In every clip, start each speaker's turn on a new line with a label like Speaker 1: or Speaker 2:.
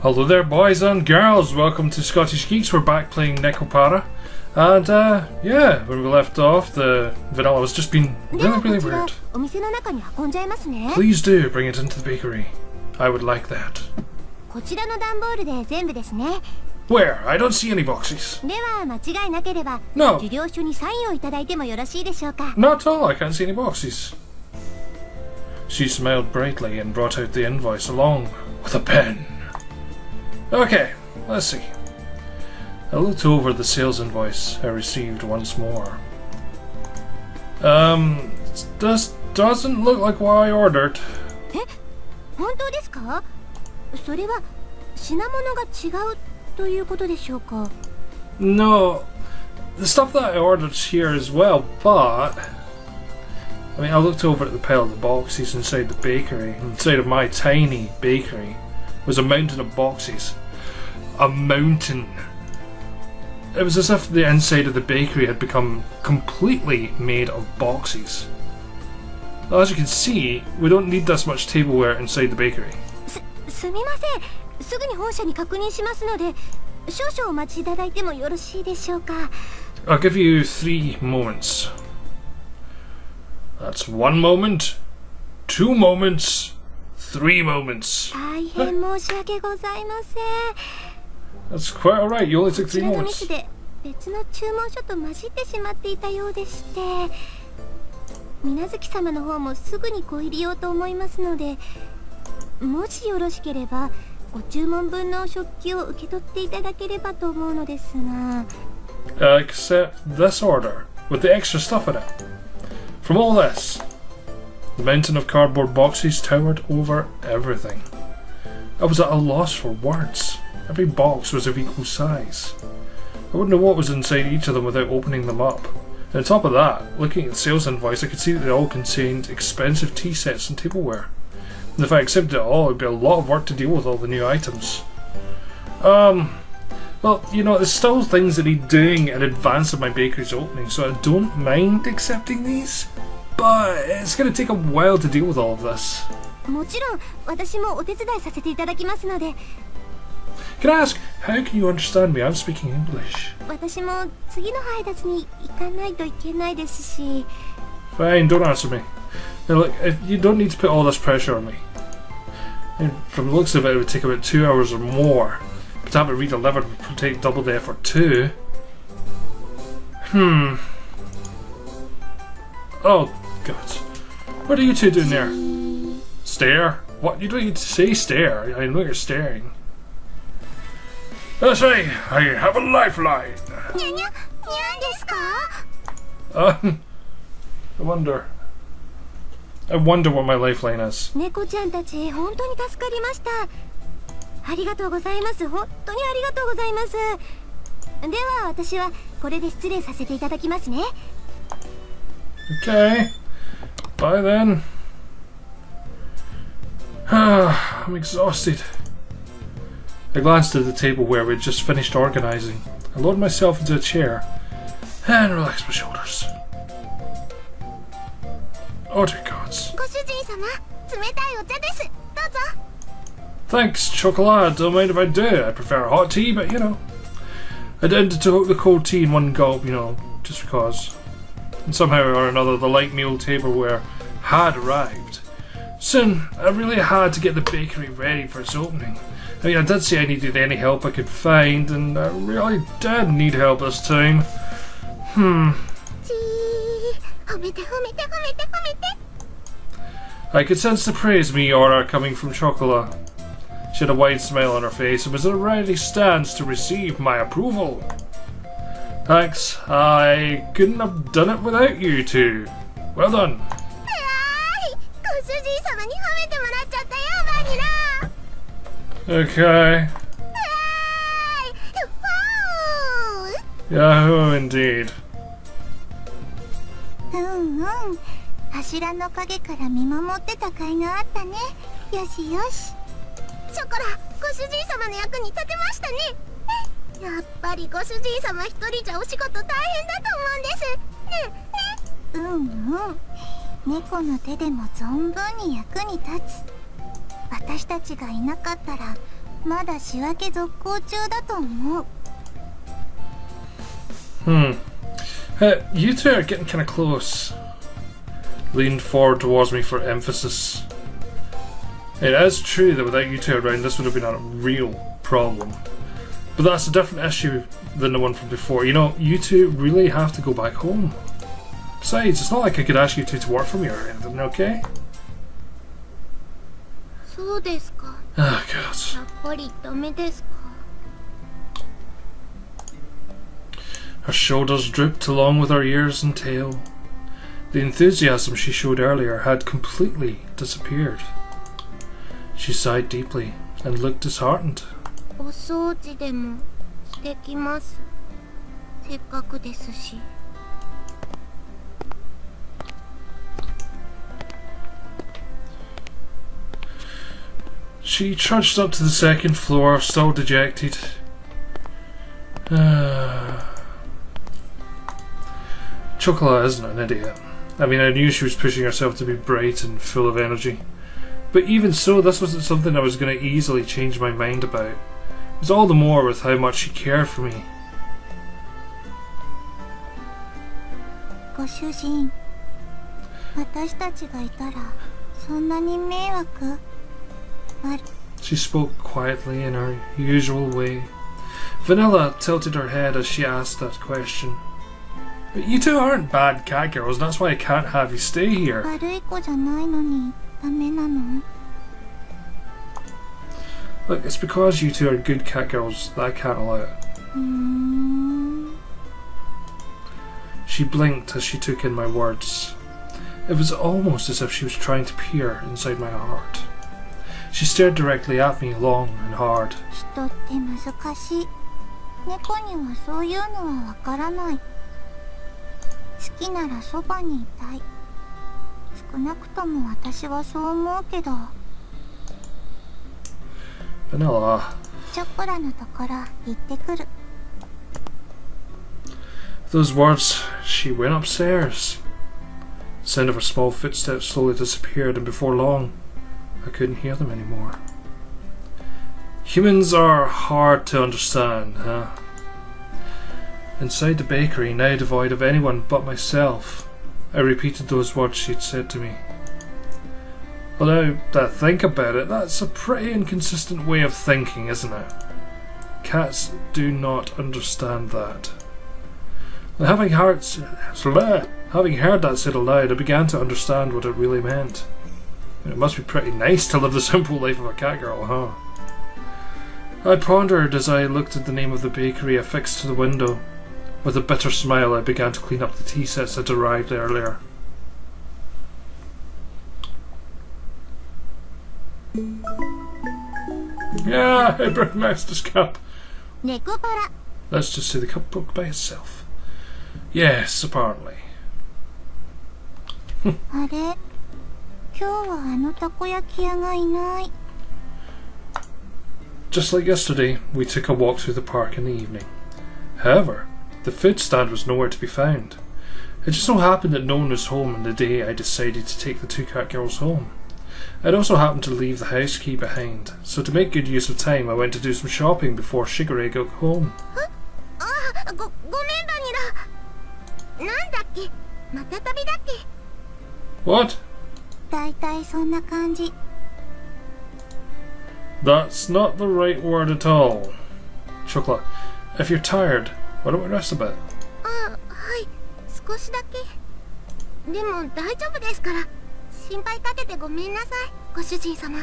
Speaker 1: Hello there, boys and girls. Welcome to Scottish Geeks. We're back playing Nekopara. And, yeah, when we left off, the vanilla has just been really weird. Please do bring it into the bakery. I would like that. Where? I don't see any boxes. No. Not at all. I can't see any boxes. She smiled brightly and brought out the invoice along with a pen. Okay, let's see. I looked over the sales invoice I received once more. This doesn't look like what I ordered. No, the stuff that I ordered here as well, but I mean, I looked over at the pile of the boxes inside the bakery. Inside of my tiny bakery was a mountain of boxes. A mountain. It was as if the inside of the bakery had become completely made of boxes. Well, as you can see, we don't need this much tableware inside the bakery. I'll give you 3 moments. That's 1 moment, 2 moments, 3 moments. That's quite alright, you only took 3 moments. Accept this order, with the extra stuff in it. From all this, the mountain of cardboard boxes towered over everything. I was at a loss for words. Every box was of equal size. I wouldn't know what was inside each of them without opening them up. And on top of that, looking at the sales invoice, I could see that they all contained expensive tea sets and tableware. And if I accepted it all, it would be a lot of work to deal with all the new items. Well, you know, there's still things that need doing in advance of my bakery's opening, so I don't mind accepting these. But it's going to take a while to deal with all of this. Can I ask, how can you understand me? I'm speaking English. Fine, don't answer me. Now look, you don't need to put all this pressure on me. And from the looks of it, it would take about 2 hours or more. But to have it redelivered would take double the effort too. Oh, God. What are you two doing there? Stare? What? You don't need to say stare. I know you're staring. That's right, I have a lifeline. I wonder what my lifeline is. Okay, bye then. I'm exhausted. I glanced at the table where we'd just finished organising. I lowered myself into a chair and relaxed my shoulders. Oh dear gods. Thanks, chocolate. Don't mind if I do. I prefer hot tea, but you know. I tended to hook the cold tea in one gulp, you know, just because. And somehow or another, the light meal tableware had arrived. Soon, I really had to get the bakery ready for its opening. I mean, I did say I needed any help I could find, and I really did need help this time. I could sense the praise me aura coming from Chocola. She had a wide smile on her face and was at a ready stance to receive my approval. Thanks, I couldn't have done it without you two. Well done. Okay. Yahoo indeed.
Speaker 2: まだ仕分け続行中だと思う。
Speaker 1: You two are getting kind of close. Leaned forward towards me for emphasis. It is true that without you two around, this would have been a real problem. But that's a different issue than the one from before. You know, you two really have to go back home. Besides, it's not like I could ask you two to work for me or anything, okay?
Speaker 2: そうですか。
Speaker 1: Oh, God.
Speaker 2: やっぱりダメですか。
Speaker 1: Her shoulders drooped along with her ears and tail. The enthusiasm she showed earlier had completely disappeared. She sighed deeply and looked disheartened.
Speaker 2: お掃除でもしてきます。せっかくですし。
Speaker 1: She trudged up to the second floor, still dejected. Chocolate isn't an idiot. I mean, I knew she was pushing herself to be bright and full of energy. But even so, this wasn't something I was going to easily change my mind about. It was all the more with how much she cared for me.
Speaker 2: ご主人、私たちがいたらそんなに迷惑？She
Speaker 1: spoke quietly in her usual way. Vanilla tilted her head as she asked that question. But you two aren't bad cat girls, that's why I can't have you stay here.
Speaker 2: 悪い子じゃないのにダメなの？
Speaker 1: Look, it's because you two are good cat girls that I can't allow it. She blinked as she took in my words. It was almost as if she was trying to peer inside my heart. She stared directly at me long and hard.
Speaker 2: 人って難しい。猫にはそういうのはわからない。好きならそばにいたい。少なくとも私はそう思うけど。
Speaker 1: Vanilla.
Speaker 2: チョコラのところ行ってくる。
Speaker 1: Those words, she went upstairs. The sound of her small footsteps slowly disappeared, and before long, I couldn't hear them anymore. Humans are hard to understand, huh? Inside the bakery, now devoid of anyone but myself, I repeated those words she'd said to me. Well, now that I think about it, that's a pretty inconsistent way of thinking, isn't it? Cats do not understand that. And having heard that said aloud, I began to understand what it really meant. It must be pretty nice to live the simple life of a cat girl, huh? I pondered as I looked at the name of the bakery affixed to the window. With a bitter smile, I began to clean up the tea sets that arrived earlier. Yeah, I broke Master's cup.
Speaker 2: Nekopara.
Speaker 1: Let's just say the cup broke by itself. Yes, apparently.
Speaker 2: あれ、今日はあのたこ焼き屋がいない。
Speaker 1: Just like yesterday, we took a walk through the park in the evening. However, the food stand was nowhere to be found. It just so happened that no one was home on the day I decided to take the two cat girls home. I'd also happened to leave the house key behind, so to make good use of time I went to do some shopping before Shigure got home.
Speaker 2: ごめんバニラ。なんだっけ？また旅だっけ？
Speaker 1: What?
Speaker 2: だいたいそんな感じ。
Speaker 1: That's not the right word at all. Chocolate, if you're tired, why don't we rest a bit?
Speaker 2: あ、はい、少しだけ。でも大丈夫ですから。心配かけてごめんなさい、ご主人様。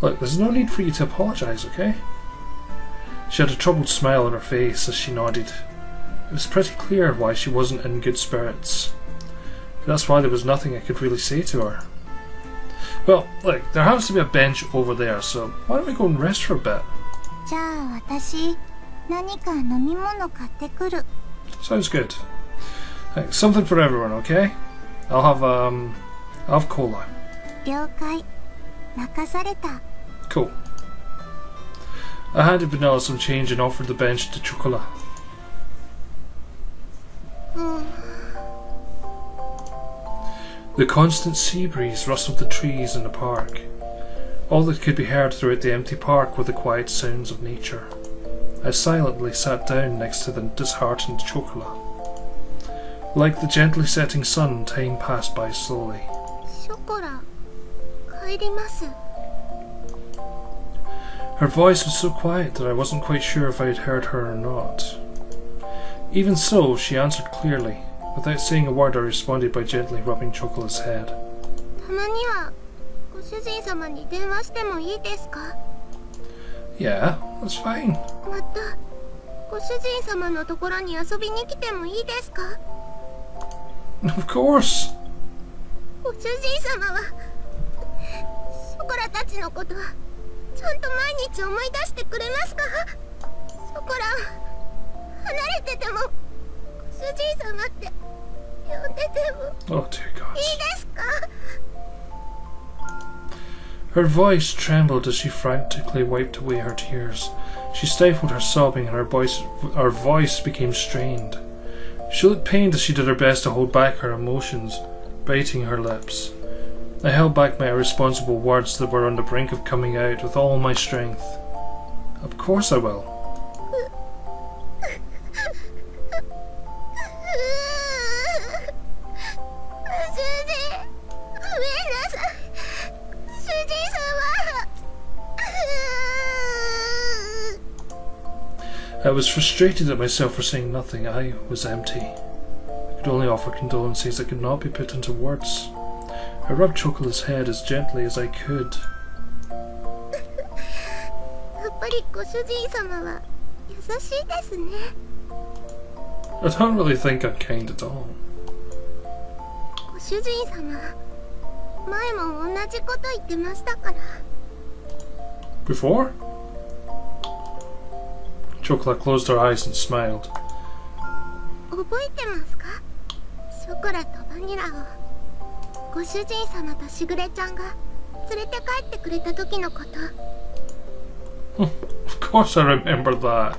Speaker 1: Look, there's no need for you to apologise, okay? She had a troubled smile on her face as she nodded. It was pretty clear why she wasn't in good spirits. That's why there was nothing I could really say to her. Well, look, there happens to be a bench over there, so why don't we go and rest for a bit?
Speaker 2: じゃあ私、何か飲み物買ってくる。
Speaker 1: Sounds good. Right, something for everyone, okay? I'll have cola.
Speaker 2: 了解。任された。
Speaker 1: Cool. I handed Vanilla some change and offered the bench to Chocolat. The constant sea breeze rustled the trees in the park. All that could be heard throughout the empty park were the quiet sounds of nature. I silently sat down next to the disheartened Chocola. Like the gently setting sun, time passed by slowly.
Speaker 2: ショコラ、帰ります。
Speaker 1: Her voice was so quiet that I wasn't quite sure if I had heard her or not. Even so, she answered clearly. Without saying a word, I responded by gently rubbing Chocola's head.
Speaker 2: たまにはご主人様に電話してもいいですか?
Speaker 1: Yeah, that's fine.
Speaker 2: またご主人様のところに遊びに来てもいいですか?
Speaker 1: Of course.
Speaker 2: ご主人様はショコラたちのことはちゃんと毎日思い出してくれますか? ショコラは離れててもご主人様って呼んでても
Speaker 1: Oh dear God.
Speaker 2: いいですか?
Speaker 1: Her voice trembled as she frantically wiped away her tears. She stifled her sobbing and her voice became strained. She looked pained as she did her best to hold back her emotions, biting her lips. I held back my irresponsible words that were on the brink of coming out with all my strength. Of course I will. I was frustrated at myself for saying nothing. I was empty. I could only offer condolences that could not be put into words. I rubbed Chocola's head as gently as I could. I don't really think I'm kind at all. Before? Chocola closed her eyes and smiled.
Speaker 2: 覚えてますか? ショコラとバニラをご主人様としぐれちゃんが連れて帰ってくれた時のこと。
Speaker 1: Of course I remember that.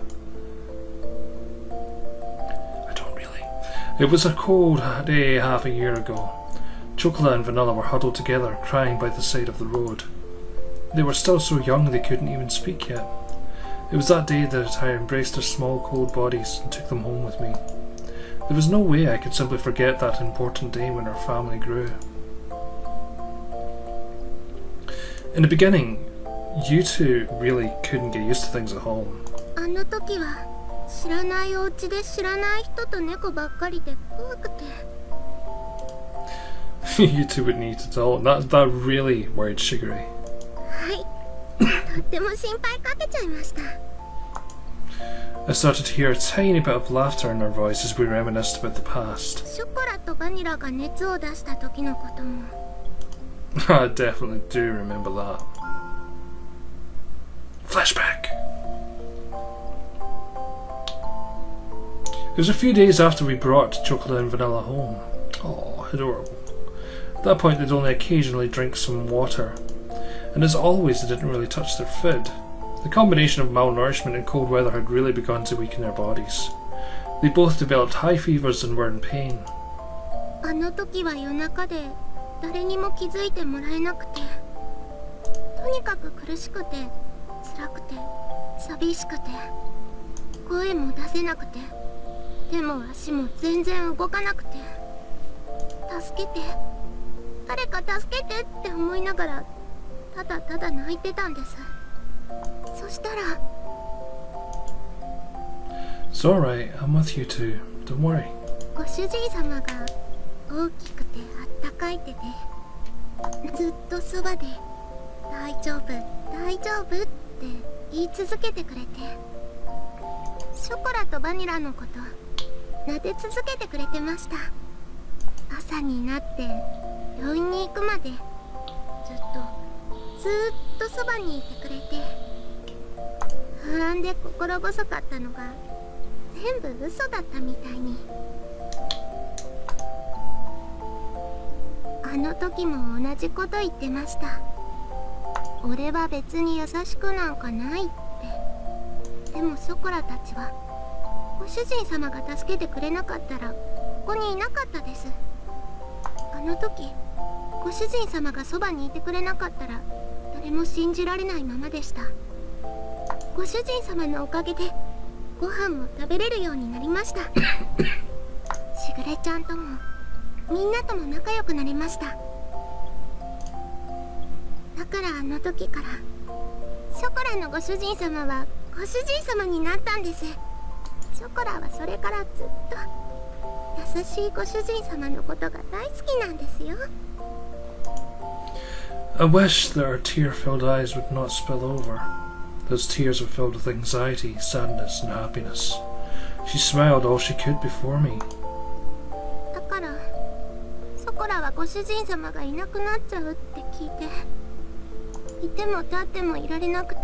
Speaker 1: I don't really. It was a cold day half a year ago. Chocola and Vanilla were huddled together, crying by the side of the road. They were still so young they couldn't even speak yet. It was that day that I embraced their small cold bodies and took them home with me. There was no way I could simply forget that important day when our family grew. In the beginning, you two really couldn't get used to things at home.
Speaker 2: あの時は知らないお家で知らない人と猫ばっかりで怖くて。
Speaker 1: You two wouldn't eat at all. That really worried Shigure.
Speaker 2: はい。とっても心配かけちゃいました。
Speaker 1: I started to hear a tiny bit of laughter in her voice as we reminisced about the past.
Speaker 2: ショコラとバニラが熱を出した時のことも。
Speaker 1: I definitely do remember that. Flashback! It was a few days after we brought Chocolate and Vanilla home. Oh, adorable. At that point they'd only occasionally drink some water. And as always they didn't really touch their food. The combination of malnourishment and cold weather had really begun to weaken their bodies. They both developed high fevers and were in pain.
Speaker 2: あの時は夜中で誰にも気づいてもらえなくて、とにかく苦しくて辛くて寂しくて声も出せなくて手も足も全然動かなくて、助けて誰か助けてって思いながらただただ泣いてたんです。そしたら
Speaker 1: It's alright, I'm with you too. Don't worry.
Speaker 2: ご主人様が大きくてあったかい手でずっとそばで大丈夫大丈夫って言い続けてくれて、ショコラとバニラのこと撫で続けてくれてました。朝になって病院に行くまでずっとそばにいてくれて、不安で心細かったのが全部嘘だったみたいに。あの時も同じこと言ってました。俺は別に優しくなんかないって。でもショコラたちはご主人様が助けてくれなかったらここにいなかったです。あの時ご主人様がそばにいてくれなかったら誰も信じられないままでした。ご主人様のおかげでご飯も食べれるようになりました。しぐれちゃんともみんなとも仲良くなれました。だからあの時からショコラのご主人様はご主人様になったんです。ショコラはそれからずっと優しいご主人様のことが大好きなんですよ。
Speaker 1: I wish that her tear-filled eyes would not spill over. Those tears were filled with anxiety, sadness, and happiness. She smiled all she could before me.
Speaker 2: だからショコラはご主人様がいなくなっちゃうって聞いて、いても立ってもいられなくて、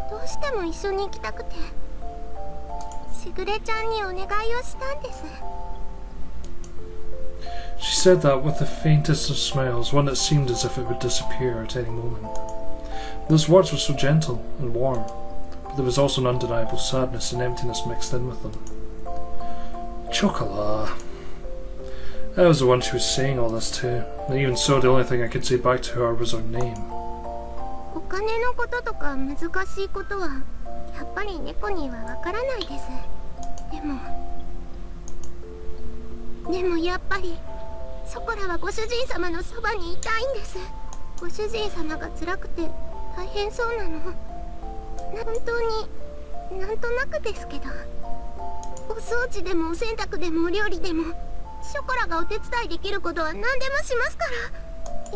Speaker 2: どうしても一緒に行きたくて、しぐれちゃんにお願いをしたんです。
Speaker 1: She said that with the faintest of smiles, one that seemed as if it would disappear at any moment. Those words were so gentle and warm, but there was also an undeniable sadness and emptiness mixed in with them. Chocolat. I was the one she was saying all this to, and even so the only thing I could say back to her was her name.
Speaker 2: お金のこととか難しいことはやっぱり猫にはわからないです。でもやっぱりショコラはご主人様のそばにいたいんです。ご主人様が辛くて大変そうなの、本当になんとなくですけど、お掃除でもお洗濯でもお料理でもショコラがお手伝いできることは何でもしますから。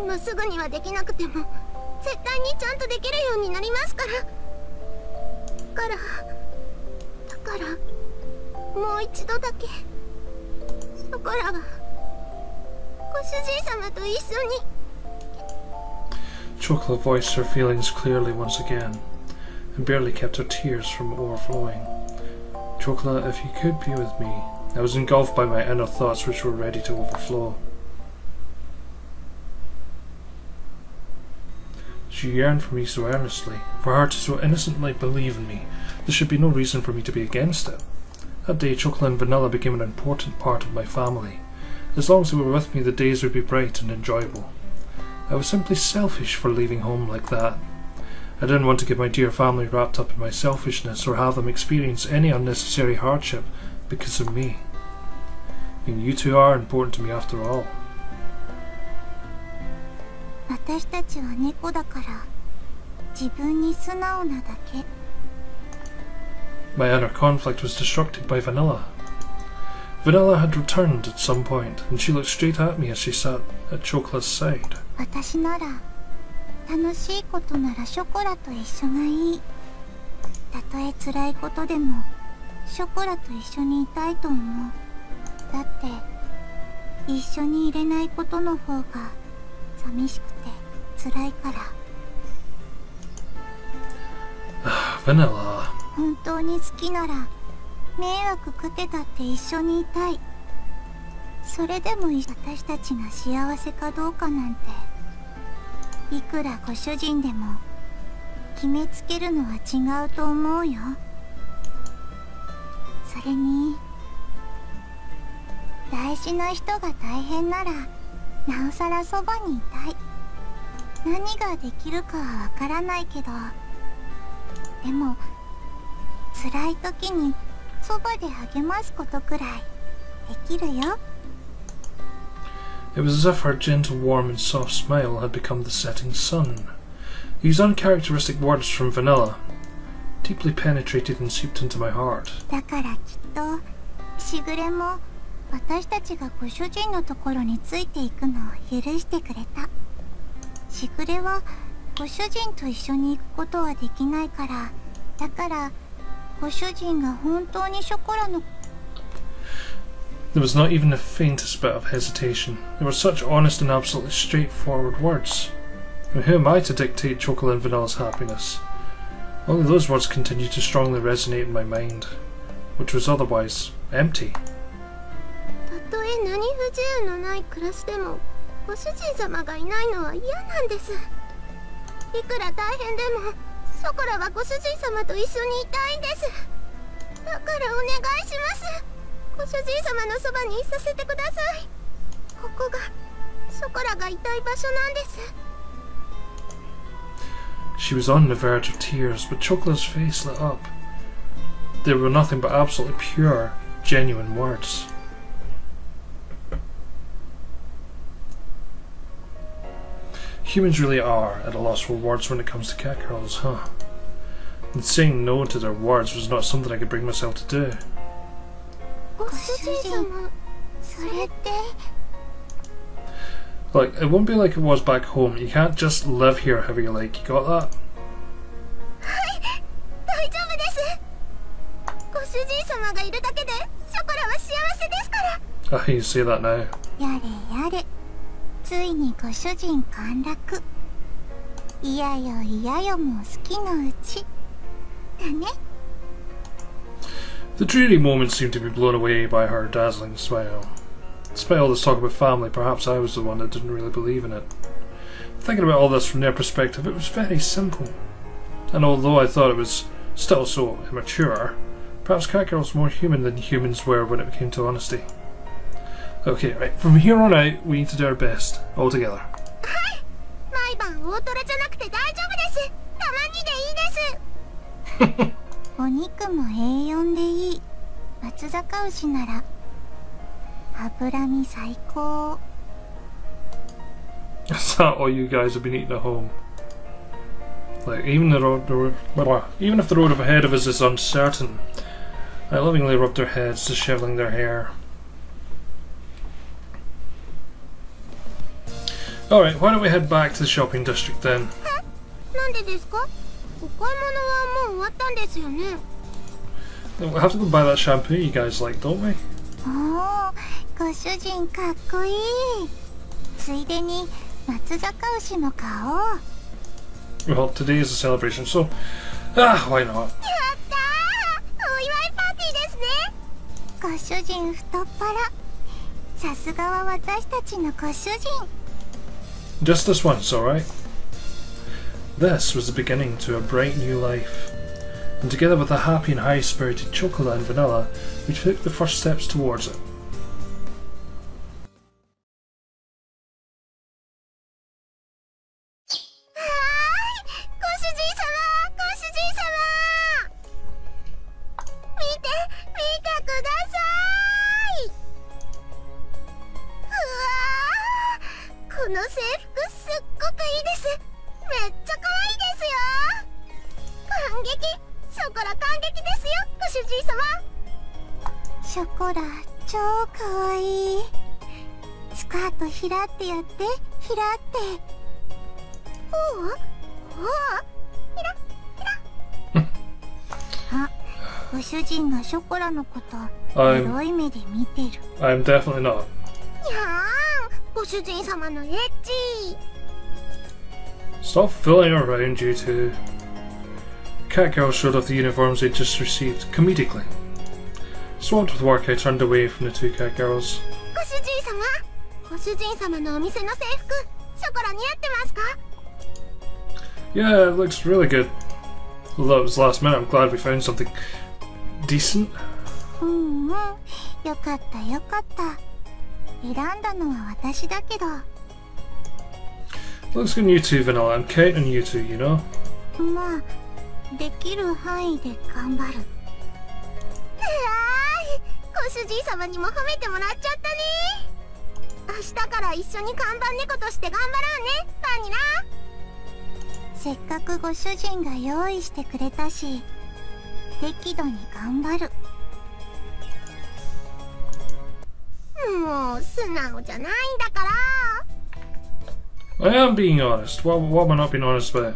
Speaker 2: 今すぐにはできなくても絶対にちゃんとできるようになりますから。だからもう一度だけショコラはご主人様と一緒に。
Speaker 1: Chocolat voiced her feelings clearly once again, and barely kept her tears from overflowing. Chocolat, if you could be with me. I was engulfed by my inner thoughts which were ready to overflow. She yearned for me so earnestly, for her to so innocently believe in me. There should be no reason for me to be against it. That day, Chocolat and Vanilla became an important part of my family. As long as they were with me, the days would be bright and enjoyable. I was simply selfish for leaving home like that. I didn't want to get my dear family wrapped up in my selfishness or have them experience any unnecessary hardship because of me. And you two are important to me after all.
Speaker 2: 私たちは猫だから自分に素直なだけ。
Speaker 1: My inner conflict was disrupted by Vanilla. Vanilla had returned at some point, and she looked straight at me as she sat at Chocolat's side.
Speaker 2: 私なら楽しいことならショコラと一緒がいい。たとえ辛いことでもショコラと一緒にいたいと思う。だって一緒にいれないことの方が寂しくて辛いから。
Speaker 1: Vanilla.
Speaker 2: 本当に好きなら迷惑かけたって一緒にいたい。それでも私たちが幸せかどうかなんていくらご主人でも決めつけるのは違うと思うよ。それに大事な人が大変ならなおさらそばにいたい。何ができるかはわからないけど、でも辛い時にそばで励ますことくらいできるよ。
Speaker 1: It was as if her gentle, warm and soft smile had become the setting sun. These uncharacteristic words from Vanilla deeply penetrated and seeped into my heart.
Speaker 2: だからきっとしぐれも私たちがご主人のところについていくのを許してくれた。しぐれはご主人と一緒に行くことはできないから、だからご主人が本当にショコラの。
Speaker 1: There was not even the faintest bit of hesitation. They were such honest and absolutely straightforward words. And who am I to dictate Chocolat and Vanilla's happiness? Only those words continued to strongly resonate in my mind, which was otherwise empty.
Speaker 2: たとえ何不自由のない暮らしでもご主人様がいないのは嫌なんです。いくら大変でもショコラはご主人様と一緒にいたいんです。だからお願いします。ご主人様のそばにいさせてください。ここがショコラがいたい場所なんです。
Speaker 1: She was on the verge of tears, but Chocola's face lit up. They were nothing but absolutely pure, genuine words. Humans really are at a loss for words when it comes to cat girls, huh? And saying no to their words was not something I could bring myself to do. Like, it won't be like it was back home. You can't just live here however you like. You got that? Ah, you say that now. The dreary moment seemed to be blown away by her dazzling smile. Despite all this talk about family, perhaps I was the one that didn't really believe in it. Thinking about all this from their perspective, it was very simple. And although I thought it was still so immature, perhaps catgirls were more human than humans were when it came to honesty. Okay, right, from here on out, we need to do our best, all together. Is that all you guys have been eating at home? Like, even if the road ahead of us is uncertain, I lovingly rub their heads, disheveling their hair. Alright, why don't we head back to the shopping district then? We have to go buy that shampoo you guys like, don't we? Well, today is a celebration, so why not? Just this once, alright? This was the beginning to a bright new life, and together with a happy and high-spirited Chocolate and Vanilla, we took the first steps towards it. I'm definitely not. Stop fooling around, you two. Catgirl showed off the uniforms they'd just received, comedically. Swamped with work, I turned away from the two catgirls. Yeah, it looks really good. Although it was last minute, I'm glad we found something decent. Looks good on you two, Vanilla. I'm counting on you two, you know? I am being honest. What am I not being honest about?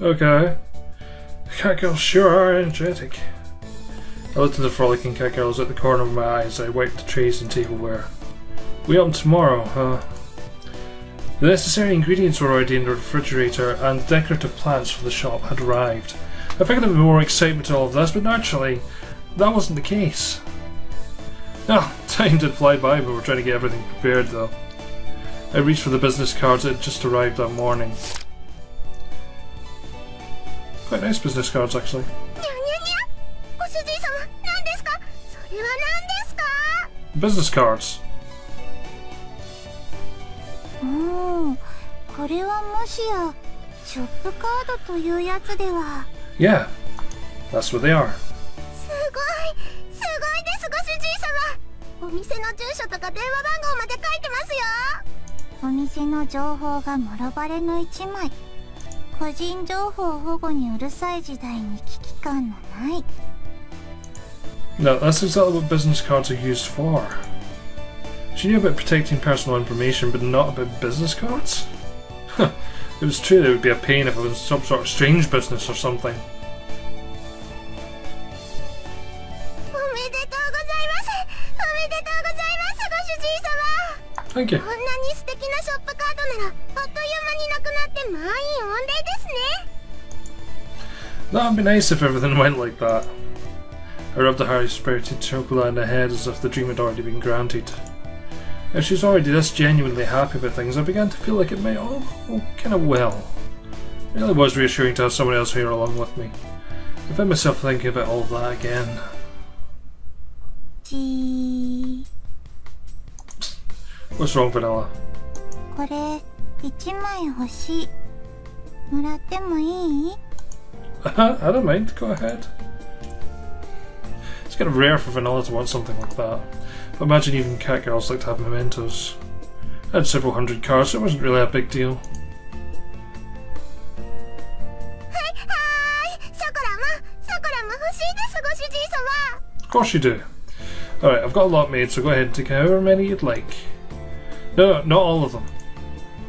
Speaker 1: Okay. Catgirls sure are energetic. I looked at the frolicking catgirls at the corner of my eyes. I wiped the trays and tableware. We open tomorrow, huh? The necessary ingredients were already in the refrigerator, and decorative plants for the shop had arrived. I figured there would be more excitement to all of this, but naturally, that wasn't the case. Now, Time did fly by, but we're trying to get everything prepared though. I reached for the business cards that had just arrived that morning. Quite nice business cards actually. Business cards.
Speaker 2: Oh, これはもしやショップカードというやつでは。
Speaker 1: Yeah, that's what they are.
Speaker 2: すごいですご主人様。お店の住所とか電話番号まで書いてますよ。お店の情報がもろバレの一枚。個人情報保護にうるさい時代に危機感のない。
Speaker 1: No, that's exactly what business cards are used for. She knew about protecting personal information, but not about business cards? It was true that it would be a pain if it was some sort of strange business or something. Thank you. That would be nice if everything went like that. I rubbed the high-spirited chocolate in the head as if the dream had already been granted. If she was already this genuinely happy about things, I began to feel like it might all go kind of well. It really was reassuring to have someone else here along with me. I found myself thinking about all of that again. What's wrong, Vanilla?
Speaker 2: これ1枚欲しい。もらってもいい?
Speaker 1: I don't mind, go ahead. It's kind of rare for Vanilla to want something like that. But imagine even cat girls like to have mementos. I had several hundred cards, so it wasn't really a big deal. Of course you do. Alright, I've got a lot made, so go ahead and take however many you'd like. No, not all of them.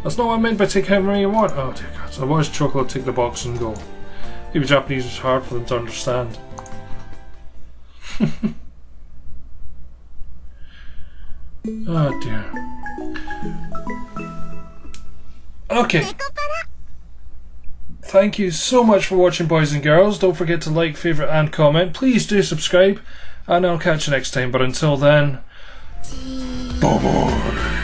Speaker 1: That's not what I meant by take however many you want. Oh dear God, so I watched Chocolate take the box and go. Maybe Japanese was hard for them to understand. Oh dear. Okay. Thank you so much for watching, boys and girls. Don't forget to like, favourite and comment. Please do subscribe and I'll catch you next time. But until then, bye bye.